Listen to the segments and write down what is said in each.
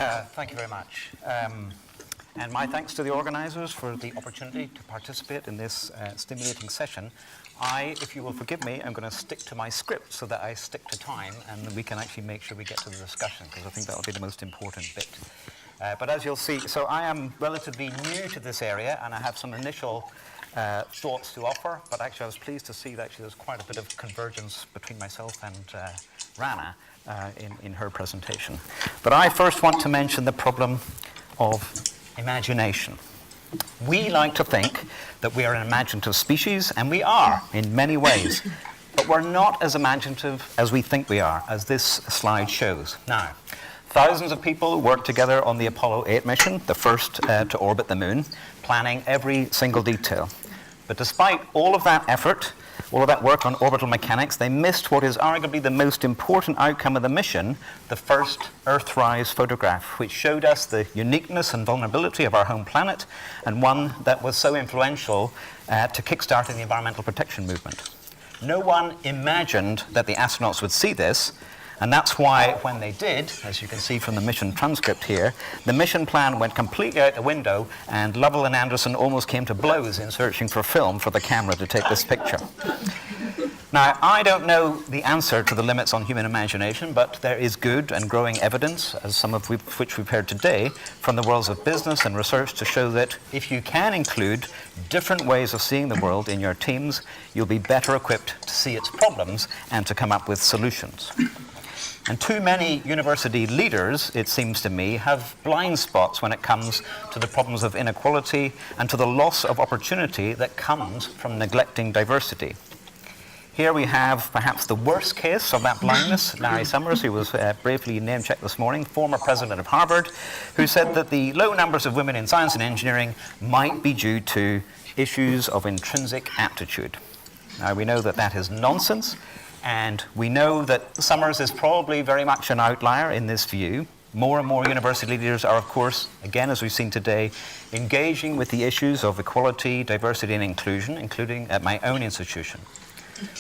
Thank you very much. And my thanks to the organisers for the opportunity to participate in this stimulating session. If you will forgive me, I'm going to stick to my script so that I stick to time and we can actually make sure we get to the discussion, because I think that will be the most important bit. But as you'll see, so I am relatively new to this area and I have some initial thoughts to offer, but actually I was pleased to see that actually there's quite a bit of convergence between myself and Rana in her presentation. But I first want to mention the problem of imagination. We like to think that we are an imaginative species, and we are in many ways, but we're not as imaginative as we think we are, as this slide shows. Now, thousands of people worked together on the Apollo 8 mission, the first to orbit the moon, planning every single detail. But despite all of that effort, all of that work on orbital mechanics, they missed what is arguably the most important outcome of the mission, the first Earthrise photograph, which showed us the uniqueness and vulnerability of our home planet, and one that was so influential to kickstarting the environmental protection movement. No one imagined that the astronauts would see this, and that's why when they did, as you can see from the mission transcript here, the mission plan went completely out the window, and Lovell and Anderson almost came to blows in searching for film for the camera to take this picture. Now, I don't know the answer to the limits on human imagination, but there is good and growing evidence, as some of which we've heard today, from the worlds of business and research to show that if you can include different ways of seeing the world in your teams, you'll be better equipped to see its problems and to come up with solutions. And too many university leaders, it seems to me, have blind spots when it comes to the problems of inequality and to the loss of opportunity that comes from neglecting diversity. Here we have perhaps the worst case of that blindness, Larry Summers, who was bravely name-checked this morning, former president of Harvard, who said that the low numbers of women in science and engineering might be due to issues of intrinsic aptitude. Now, we know that that is nonsense. And we know that Summers is probably very much an outlier in this view. More and more university leaders are, of course, again, as we've seen today, engaging with the issues of equality, diversity, and inclusion, including at my own institution.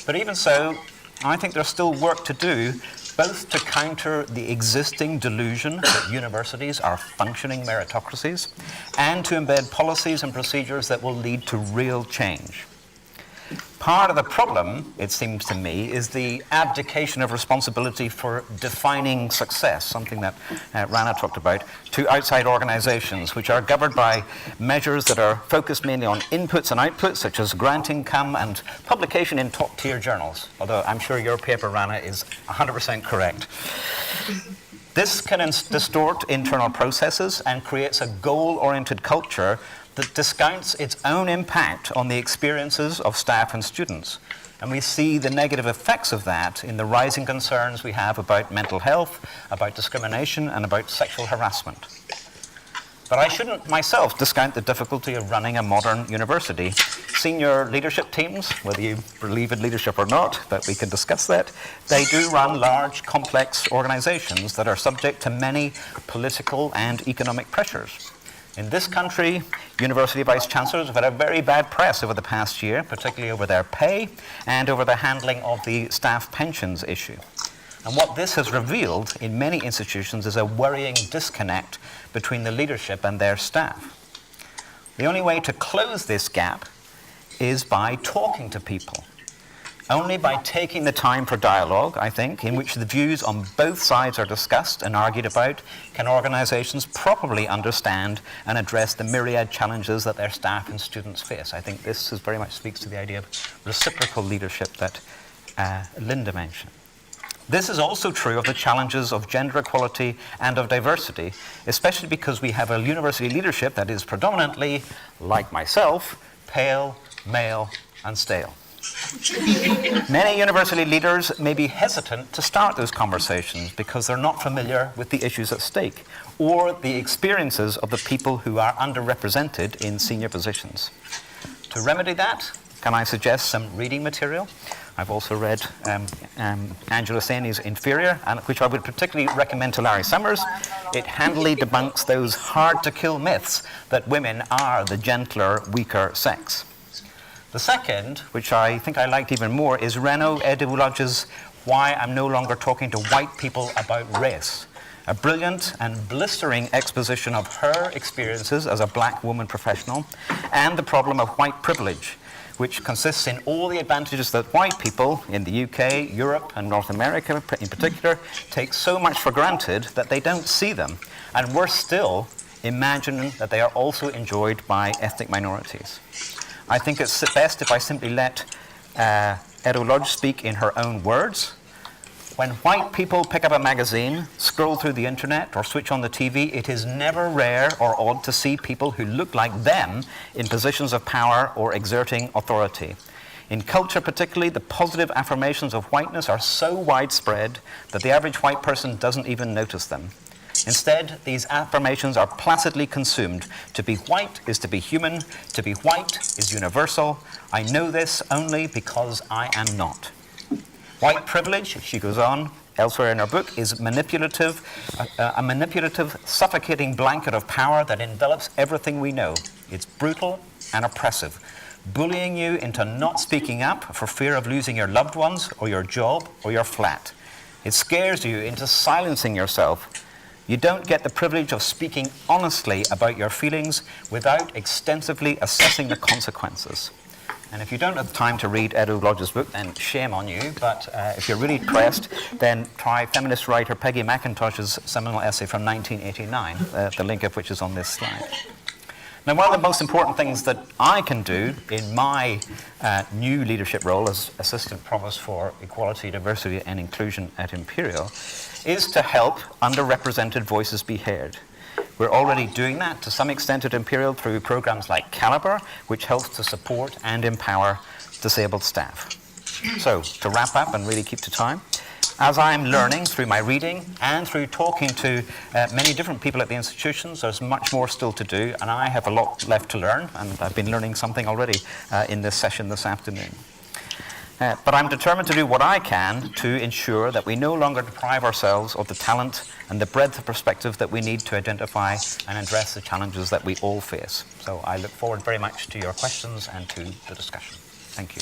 But even so, I think there's still work to do, both to counter the existing delusion that universities are functioning meritocracies, and to embed policies and procedures that will lead to real change. Part of the problem, it seems to me, is the abdication of responsibility for defining success, something that Rana talked about, to outside organizations, which are governed by measures that are focused mainly on inputs and outputs, such as grant income and publication in top-tier journals, although I'm sure your paper, Rana, is 100% correct. This can distort internal processes and creates a goal-oriented culture that discounts its own impact on the experiences of staff and students. And we see the negative effects of that in the rising concerns we have about mental health, about discrimination, and about sexual harassment. But I shouldn't myself discount the difficulty of running a modern university. Senior leadership teams, whether you believe in leadership or not, but we can discuss that, they do run large, complex organizations that are subject to many political and economic pressures. In this country, university vice-chancellors have had a very bad press over the past year, particularly over their pay and over the handling of the staff pensions issue. And what this has revealed in many institutions is a worrying disconnect between the leadership and their staff. The only way to close this gap is by talking to people. Only by taking the time for dialogue, I think, in which the views on both sides are discussed and argued about, can organizations properly understand and address the myriad challenges that their staff and students face. I think this very much speaks to the idea of reciprocal leadership that Linda mentioned. This is also true of the challenges of gender equality and of diversity, especially because we have a university leadership that is predominantly, like myself, pale, male, and stale. Many university leaders may be hesitant to start those conversations because they're not familiar with the issues at stake or the experiences of the people who are underrepresented in senior positions. To remedy that, can I suggest some reading material? I've also read Angela Saini's Inferior, which I would particularly recommend to Larry Summers. It handily debunks those hard-to-kill myths that women are the gentler, weaker sex. The second, which I think I liked even more, is Renaud Edebouladj's Why I'm No Longer Talking to White People About Race. a brilliant and blistering exposition of her experiences as a black woman professional and the problem of white privilege, which consists in all the advantages that white people in the UK, Europe, and North America in particular take so much for granted that they don't see them, and worse still, imagine that they are also enjoyed by ethnic minorities. I think it's best if I simply let Edo Lodge speak in her own words. When white people pick up a magazine, scroll through the internet, or switch on the TV, it is never rare or odd to see people who look like them in positions of power or exerting authority. In culture particularly, the positive affirmations of whiteness are so widespread that the average white person doesn't even notice them. Instead, these affirmations are placidly consumed. To be white is to be human. To be white is universal. I know this only because I am not. White privilege, she goes on elsewhere in her book, is a manipulative, suffocating blanket of power that envelops everything we know. It's brutal and oppressive, bullying you into not speaking up for fear of losing your loved ones or your job or your flat. It scares you into silencing yourself. You don't get the privilege of speaking honestly about your feelings without extensively assessing the consequences. And if you don't have time to read Edo Lodge's book, then shame on you. But if you're really pressed, then try feminist writer Peggy McIntosh's seminal essay from 1989, the link of which is on this slide. Now, one of the most important things that I can do in my new leadership role as Assistant Provost for Equality, Diversity and Inclusion at Imperial is to help underrepresented voices be heard. We're already doing that to some extent at Imperial through programs like Calibre, which helps to support and empower disabled staff. So, to wrap up and really keep to time, as I'm learning through my reading and through talking to many different people at the institutions, there's much more still to do, and I have a lot left to learn, and I've been learning something already in this session this afternoon. But I'm determined to do what I can to ensure that we no longer deprive ourselves of the talent and the breadth of perspective that we need to identify and address the challenges that we all face. So I look forward very much to your questions and to the discussion. Thank you.